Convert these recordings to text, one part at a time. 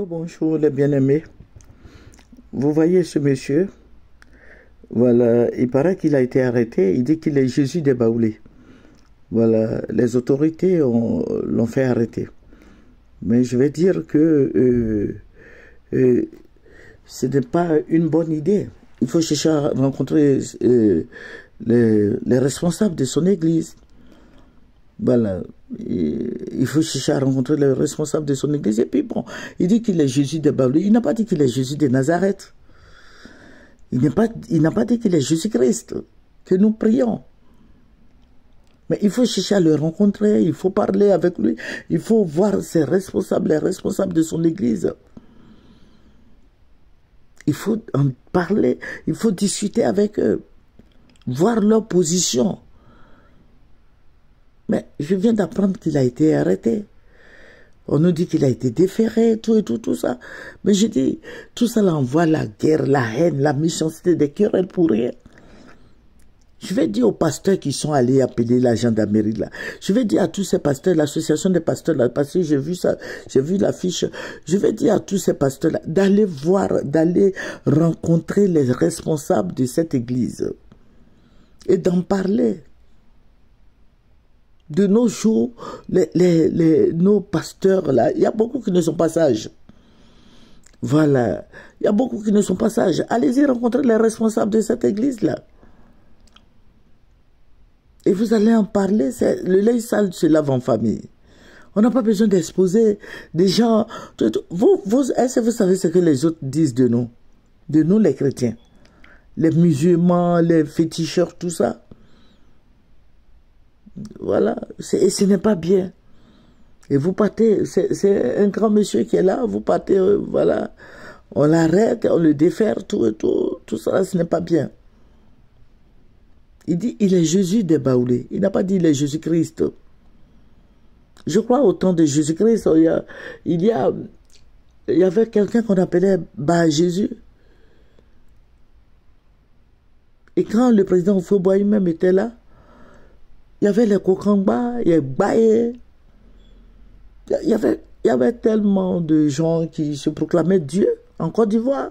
Bonjour les bien-aimés. Vous voyez ce monsieur, voilà, il paraît qu'il a été arrêté, il dit qu'il est Jésus des Baoulés. Voilà, les autorités l'ont fait arrêter. Mais je vais dire que ce n'est pas une bonne idée. Il faut chercher à rencontrer les responsables de son église. Voilà, il faut chercher à rencontrer les responsables de son église. Et puis bon, il dit qu'il est Jésus des Baoulés. Il n'a pas dit qu'il est Jésus de Nazareth. Il n'a pas dit qu'il est Jésus-Christ, que nous prions. Mais il faut chercher à le rencontrer, il faut parler avec lui, il faut voir ses responsables, les responsables de son église. Il faut en parler, il faut discuter avec eux, voir leur position. Mais je viens d'apprendre qu'il a été arrêté. On nous dit qu'il a été déféré, tout ça. Mais je dis, tout ça là envoie la guerre, la haine, la méchanceté, des querelles pour rien. Je vais dire aux pasteurs qui sont allés appeler la gendarmerie là. Je vais dire à tous ces pasteurs, l'association des pasteurs là, parce que j'ai vu ça, j'ai vu l'affiche. Je vais dire à tous ces pasteurs là d'aller voir, d'aller rencontrer les responsables de cette église et d'en parler. De nos jours, nos pasteurs là, il y a beaucoup qui ne sont pas sages. Voilà, il y a beaucoup qui ne sont pas sages. Allez-y rencontrer les responsables de cette église là. Et vous allez en parler, le linge sale se lave en famille. On n'a pas besoin d'exposer des gens. Est-ce que vous savez ce que les autres disent de nous les chrétiens? Les musulmans, les féticheurs, tout ça. Voilà, et ce n'est pas bien. Et vous partez, c'est un grand monsieur qui est là, vous partez, voilà. On l'arrête, on le défère, tout ça, ce n'est pas bien. Il dit, il est Jésus des Baoulés. Il n'a pas dit, il est Jésus-Christ. Je crois au temps de Jésus-Christ, il y avait quelqu'un qu'on appelait Jésus. Et quand le président Fouboy même était là, il y avait les Kokangba, il y avait Baye. Il y avait tellement de gens qui se proclamaient Dieu en Côte d'Ivoire.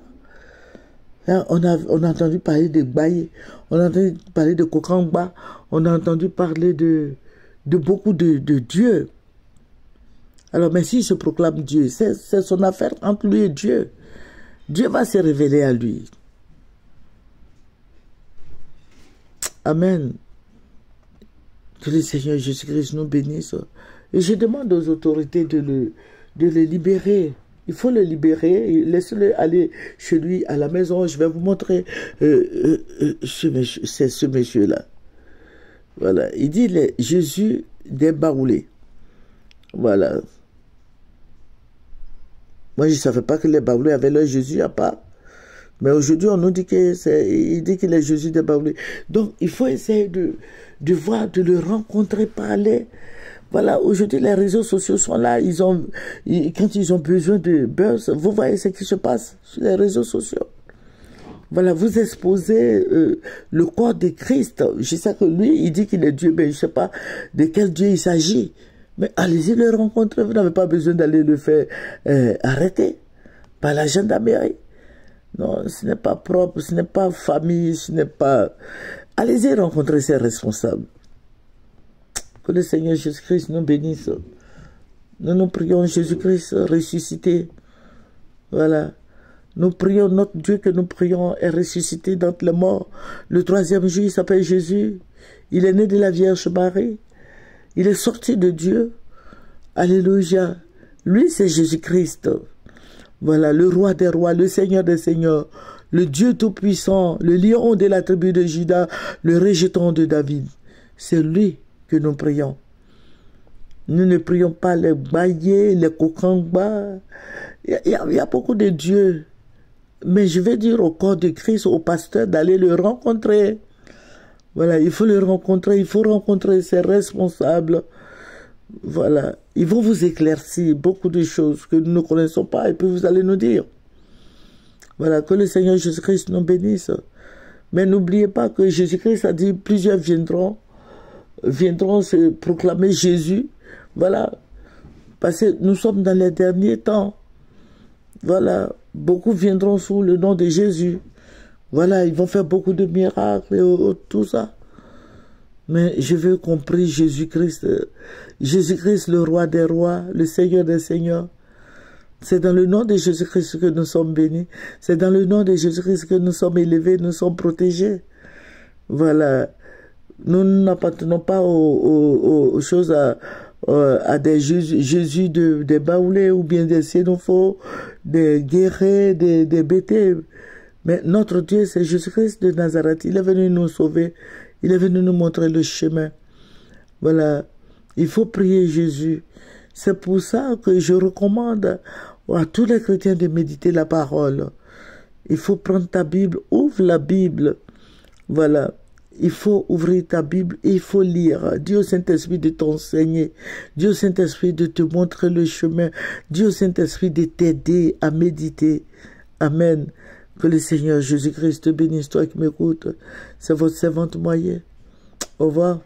On a entendu parler de Baye, on a entendu parler de Kokangba, on a entendu parler de beaucoup de dieux. Alors, mais s'il se proclame Dieu, c'est son affaire entre lui et Dieu. Dieu va se révéler à lui. Amen. Que le Seigneur Jésus-Christ nous bénisse. Et je demande aux autorités de le libérer. Il faut le libérer, laissez-le aller chez lui à la maison. Je vais vous montrer ce monsieur-là. Voilà, il dit Jésus des Baoulés. Voilà. Moi, je ne savais pas que les Baoulés avaient leur Jésus à part. Mais aujourd'hui, on nous dit il dit qu'il est Jésus des Baoulés. Donc, il faut essayer de voir, de le rencontrer, parler. Voilà, aujourd'hui, les réseaux sociaux sont là. Quand ils ont besoin de buzz, vous voyez ce qui se passe sur les réseaux sociaux. Voilà, vous exposez le corps de Christ. Je sais que lui, il dit qu'il est Dieu, mais je ne sais pas de quel Dieu il s'agit. Mais allez-y le rencontrer. Vous n'avez pas besoin d'aller le faire arrêter par la gendarmerie. Non, ce n'est pas propre, ce n'est pas famille, ce n'est pas... Allez-y rencontrer ces responsables. Que le Seigneur Jésus-Christ nous bénisse. Nous prions Jésus-Christ ressuscité. Voilà. Nous prions notre Dieu que nous prions est ressuscité d'entre les morts. Le troisième jour, il s'appelle Jésus. Il est né de la Vierge Marie. Il est sorti de Dieu. Alléluia. Lui, c'est Jésus-Christ. Voilà, le roi des rois, le Seigneur des seigneurs, le Dieu tout-puissant, le lion de la tribu de Juda, le rejeton de David. C'est lui que nous prions. Nous ne prions pas les Baye, les Kokangba. Il y a beaucoup de dieux. Mais je vais dire au corps de Christ, au pasteur, d'aller le rencontrer. Voilà, il faut le rencontrer, il faut rencontrer ses responsables. Voilà, ils vont vous éclaircir beaucoup de choses que nous ne connaissons pas et puis vous allez nous dire. Voilà, que le Seigneur Jésus-Christ nous bénisse. Mais n'oubliez pas que Jésus-Christ a dit plusieurs viendront se proclamer Jésus. Voilà, parce que nous sommes dans les derniers temps. Voilà, beaucoup viendront sous le nom de Jésus. Voilà, ils vont faire beaucoup de miracles et tout ça. Mais je veux qu'on prie Jésus-Christ. Jésus-Christ, le roi des rois, le Seigneur des seigneurs. C'est dans le nom de Jésus-Christ que nous sommes bénis. C'est dans le nom de Jésus-Christ que nous sommes élevés, nous sommes protégés. Voilà. Nous n'appartenons pas aux choses à des Jésus des baoulés ou bien des sénophos, des guerriers, des bêtés. Mais notre Dieu, c'est Jésus-Christ de Nazareth. Il est venu nous sauver. Il est venu nous montrer le chemin. Voilà. Il faut prier Jésus. C'est pour ça que je recommande à tous les chrétiens de méditer la parole. Il faut prendre ta Bible, ouvre la Bible. Voilà. Il faut ouvrir ta Bible et il faut lire. Dieu Saint-Esprit de t'enseigner. Dieu Saint-Esprit de te montrer le chemin. Dieu Saint-Esprit de t'aider à méditer. Amen. Que le Seigneur Jésus-Christ te bénisse, toi qui m'écoutes. C'est votre servante moyenne. Au revoir.